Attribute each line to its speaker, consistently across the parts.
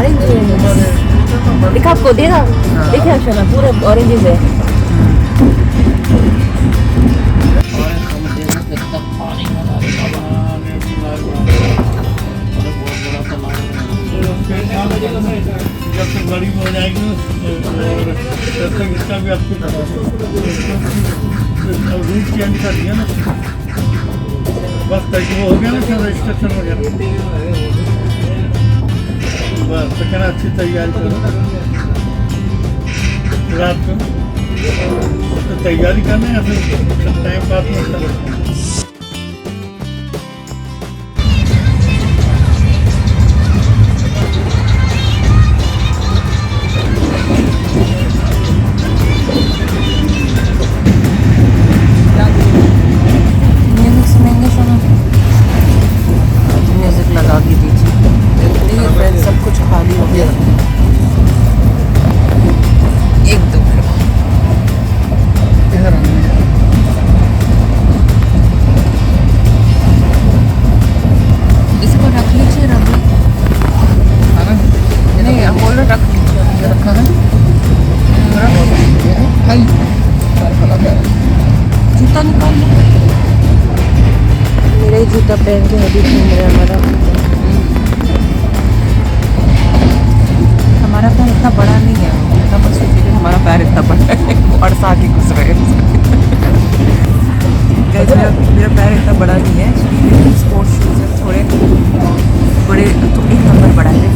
Speaker 1: Orange दिखा आपको देगा। देखिए अक्षरा पूरे ऑरेंजेस है।
Speaker 2: जब तक बड़ी हो जाएगी तब तक इसका भी आपको रूट चेंज कर दिया ना, बस तक वो हो गया ना सर रजिस्ट्रेशन वगैरह। बस तो कहना अच्छी तैयारी करो रात को, तो तैयारी करना या फिर टाइम पास नहीं करना। जूता पहन के अभी घूम रहे हैं। हमारा पैर इतना बड़ा नहीं है, इतना मत सोचिए कि हमारा पैर इतना बड़ा है और साथ ही घुस रहे हैं। मेरा पैर इतना बड़ा नहीं है, स्पोर्ट्स शूज़ है थोड़े बड़े, तो एक नंबर बड़ा है,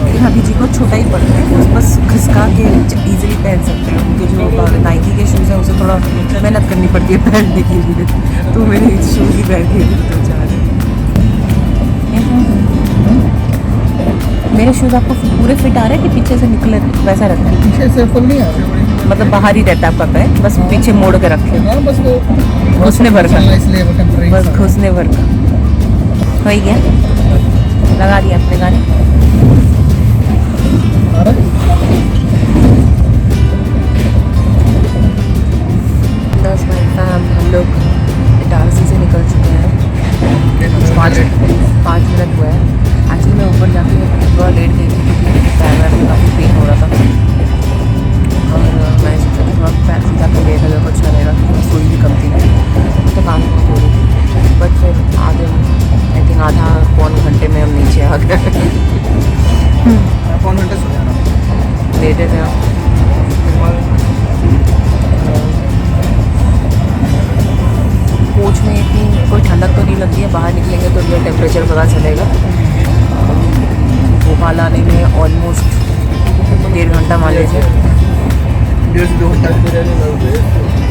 Speaker 2: लेकिन अभी जी को छोटा ही पड़ता है, बस खिसका के इजीली पहन सकते हैं। उनके जो नाइकी के शूज़ हैं उसे थोड़ा मेहनत करनी पड़ती है पहनने के लिए, तो मेरे शूज़ ही पहन के तो जा रहे। मेरे शूज़ आपको पूरे फिट आ रहे हैं कि पीछे से निकले वैसा रहता है?
Speaker 3: पीछे से फुल नहीं आ रहा,
Speaker 1: मतलब बाहर ही रहता है आपका पैर, बस पीछे मोड़ के रखे।
Speaker 3: हाँ, बस वो
Speaker 1: घुसने भर का,
Speaker 3: इसलिए वो टेम्परेरी
Speaker 1: बस घुसने भर का हो ही गया। लगा दिया अपने गाने।
Speaker 3: अरे
Speaker 1: 10 मिनट का हम लोग इटारसी से निकल चुके हैं। 5 मिनट हुआ है। एक्चुअली मैं ऊपर जाके थोड़ा लेट गई थी क्योंकि पैर में काफ़ी पेन हो रहा था, और मैंने सोचा कि थोड़ा पैर सीधा कर लिया था, अच्छा रहेगा क्योंकि सोई भी कम थी, तो काम हो रही थी। बट फिर आगे आई थिंक आधा पौन घंटे में हम नीचे आ गए।
Speaker 3: पौन घंटे सो जाना
Speaker 1: लेटे थे हम। कोच में इतनी कोई ठंडक तो नहीं लगती है, बाहर निकलेंगे तो रियल टेम्परेचर पता चलेगा। भोपाल आने में ऑलमोस्ट 1.5 घंटा मान लीजिए,
Speaker 3: 1.5 से 2 घंटा,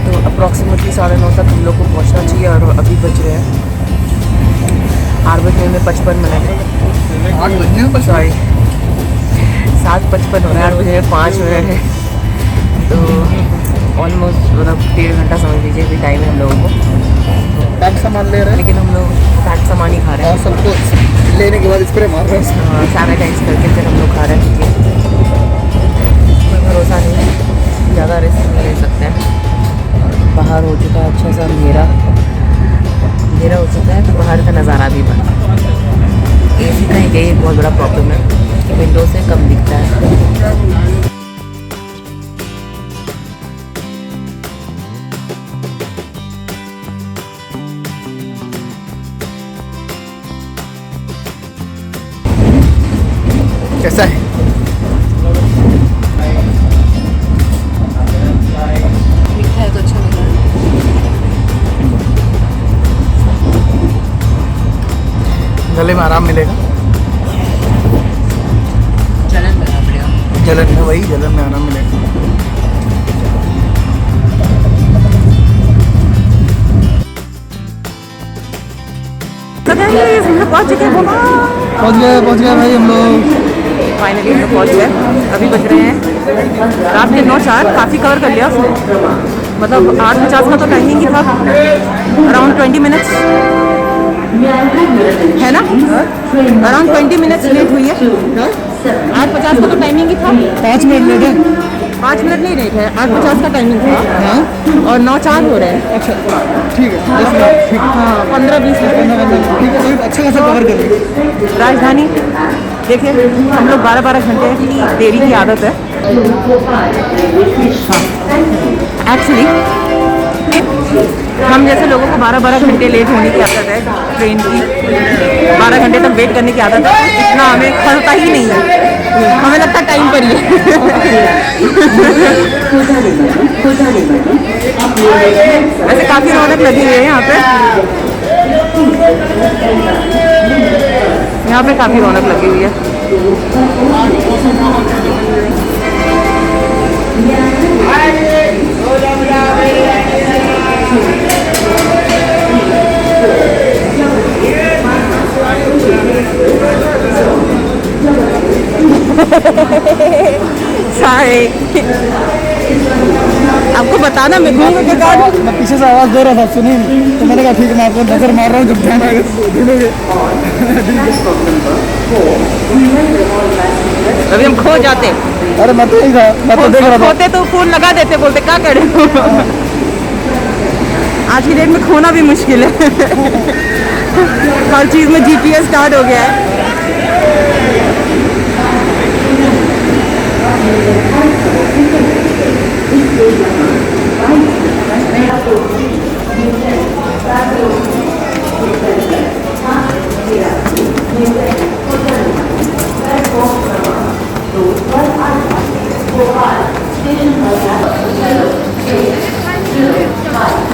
Speaker 1: तो अप्रॉक्सीमेटली 9:30 तक हम लोग को पहुंचना चाहिए। और अभी बज रहे हैं 8 बजने में 55 मिनट है।
Speaker 3: 8 बजे हैं बस,
Speaker 1: सॉरी 7:55 हो रहा है, 8 बजे 5 हो रहे हैं, तो ऑलमोस्ट मतलब 1.5 घंटा समझ लीजिए भी टाइम है हम लोगों को।
Speaker 3: पैक सामान ले रहे हैं,
Speaker 1: लेकिन हम लोग पैक सामान ही खा रहे
Speaker 3: और
Speaker 1: हैं,
Speaker 3: सबको लेने के बाद स्प्रे मार रहे हैं।
Speaker 1: सैनिटाइज करके फिर हम लोग खा रहे हैं, क्योंकि कोई भरोसा नहीं है, ज़्यादा रिस्क नहीं ले सकते हैं। बाहर हो चुका है अच्छा सा अंधेरा हो चुका है, तो बाहर का नज़ारा भी बना। एसी का यही एक बहुत बड़ा प्रॉब्लम है कि विंडो से कम दिखता है।
Speaker 3: कैसा है?
Speaker 1: मीठा है तो अच्छा लग रहा है।
Speaker 3: गले में आराम मिलेगा,
Speaker 1: जलन लगा पड़ेगा।
Speaker 3: जलन में, वही जलन में आराम मिलेगा।
Speaker 1: पहुँच
Speaker 3: गए भाई हम लोग।
Speaker 1: फाइनली हम लोग पहुँच गए। अभी बज रहे हैं रात के 9:04। काफ़ी कवर कर लिया उसने, मतलब 8:50 का तो टाइमिंग ही था, अराउंड 20 मिनट्स है ना, अराउंड 20 मिनट्स लेट हुई है। 8:50 का तो टाइमिंग ही था।
Speaker 3: 5 मिनट लेट है,
Speaker 1: 5 मिनट नहीं लेट है, 8:50 का टाइमिंग था।
Speaker 3: हाँ,
Speaker 1: और 9:04 हो रहे हैं।
Speaker 3: अच्छा ठीक है, 10 मिनट, ठीक है,
Speaker 1: हाँ 15-20 मिनट।
Speaker 3: ठीक है, अच्छा खासा कवर कर लिया।
Speaker 1: राजधानी
Speaker 2: देखिए हम लोग 12-12 घंटे की देरी की आदत है। एक्चुअली हम जैसे लोगों को 12-12 घंटे लेट होने की आदत है, ट्रेन की 12 घंटे तक वेट करने की आदत है। इतना हमें खलता ही नहीं है, हमें लगता है टाइम पर ही है। वैसे काफ़ी रौनक लगी हुई है यहाँ पे, यहाँ पे काफ़ी रौनक लगी हुई है। आपको बताना मैं घूम के बाद
Speaker 3: मैं पीछे से आवाज़ दे रहा था, सुनी नहीं, तो मैंने कहा ठीक है मैं आपको नजर मार रहा हूँ जब ध्यान आएगा।
Speaker 2: अभी हम खो जाते,
Speaker 3: अरे मैं तो यही था, मैं तो देख रहा था।
Speaker 2: खोते तो फोन लगा देते, बोलते क्या करे। आज की डेट में खोना भी मुश्किल है। हर चीज़ में GPS स्टार्ट हो गया है।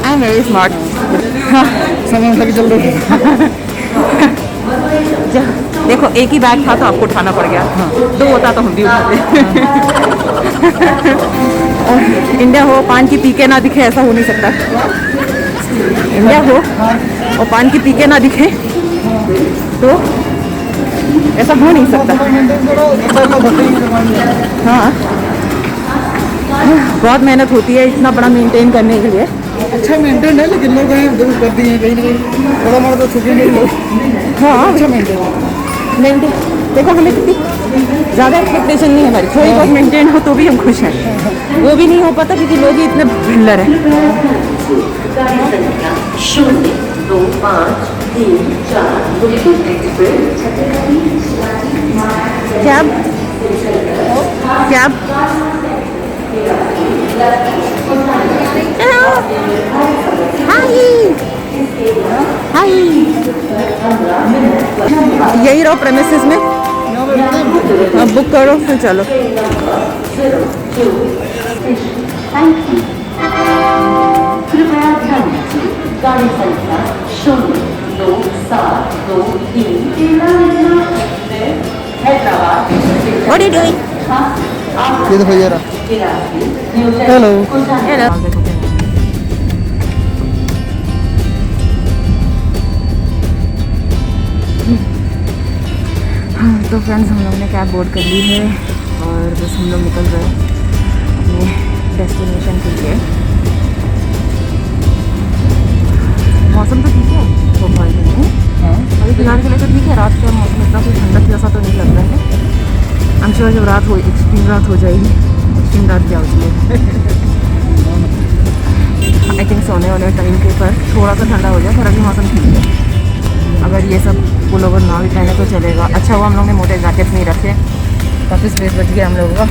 Speaker 2: I am very smart.
Speaker 3: सामान लेके चल रहे थे।
Speaker 2: देखो एक ही बैग था तो आपको उठाना पड़ गया, दो होता तो हम भी उठाते। इंडिया हो पान की पीके ना दिखे, ऐसा हो नहीं सकता। इंडिया हो और पान की पीके ना दिखे तो ऐसा हो नहीं सकता। हाँ बहुत मेहनत होती है इतना बड़ा मेंटेन करने के लिए।
Speaker 3: अच्छा मेंटेन है, लेकिन लोग हैं दूर कर दिए हैं कहीं ना कहीं, थोड़ा मोड़ा तो छुपेंगे लोग।
Speaker 2: हाँ
Speaker 3: अच्छा मेंटेन
Speaker 2: मेंटेन, देखो हमें कितनी ज़्यादा एक्सपेक्टेशन नहीं है हमारी, थोड़ी बहुत मेंटेन हो तो भी हम खुश हैं। वो भी नहीं हो पाता क्योंकि लोग ही इतने बिल्डर हैं। 02534 कैब कैब हेलो हाय हाय, यही रहो प्रेमिसेस में, अब बुक करो फिर चलो।
Speaker 4: गाड़ी संख्या 02723 Hyderabad.
Speaker 2: What are you doing?
Speaker 3: ये देखो ये रहा। Hello
Speaker 2: hello. हाँ तो फ्रेंड्स हम लोग ने कैब बोर्ड कर ली है और बस हम लोग निकल रहे हैं अपने डेस्टिनेशन के लिए। मौसम तो ठीक है भोपाल के लिए, अभी फिलहाल के लिए तो ठीक है। रात का मौसम इतना कोई ठंडक जैसा तो नहीं लग रहा है। आई एम श्योर जब रात हो एक्सट्रीम रात हो जाएगी, एक्सट्रीम रात क्या होती है आई थिंक सोने वाले टाइम के पर थोड़ा सा ठंडा हो जाए, पर अभी मौसम ठीक है। अगर ये सब पुल ओवर ना भी पहने तो चलेगा। अच्छा हुआ हम लोग ने मोटे जैकेट नहीं रखे, काफ़ी स्पेस बच गया हम लोगों का।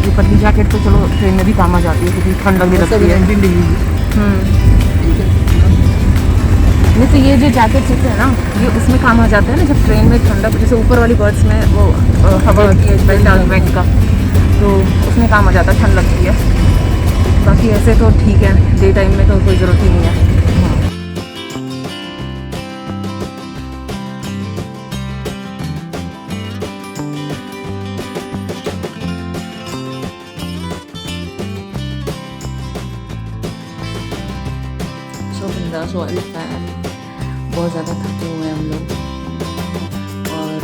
Speaker 2: ये पतली जैकेट तो चलो ट्रेन में भी काम आ जाती है क्योंकि ठंड लगी रहती है। नहीं तो ये जो जैकेट होते हैं ना, ये उसमें काम आ जाता है ना जब ट्रेन में ठंडक, जैसे ऊपर वाली बर्ड्स में वो हवा होती है बेल्ट आर्गुमेंट का, तो उसमें काम आ जाता है, ठंड लगती है। बाकी ऐसे तो ठीक है, डे टाइम में तो कोई ज़रूरत ही नहीं है।
Speaker 1: सो फैन बहुत ज़्यादा थके हुए हैं हम लोग, और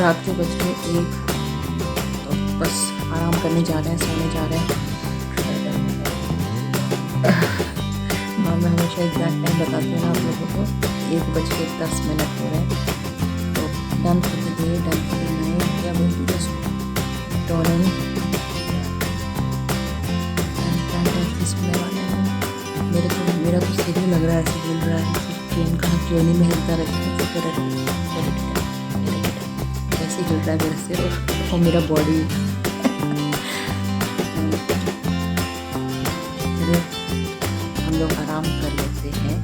Speaker 1: रात के बज के 1, तो बस आराम करने जा रहे हैं, सोने जा रहे हैं। मैं हमेशा एग्जैक्ट टाइम बताती हूँ ना आप लोगों को, 1:10 हो रहे हैं। तो done for the day, done for the night, क्या बोलती है मेरा तो सीधे लग रहा है, ऐसे बोल रहा है ट्रेन का जर्नी में हिलता रहता है। ऐसे हिल रहा है मेरे सिर और मेरा बॉडी। हम लोग आराम कर लेते हैं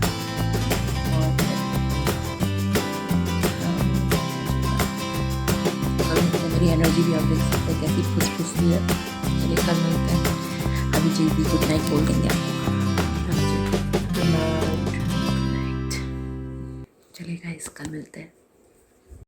Speaker 1: और मेरी एनर्जी भी आप देख सकते हैं कैसी फुसफुसी है। चलिए कल मिलते हैं। अभी जी भी गुड नाइट बोल देंगे आपको। Good night. चलिए गाइस कल मिलते हैं।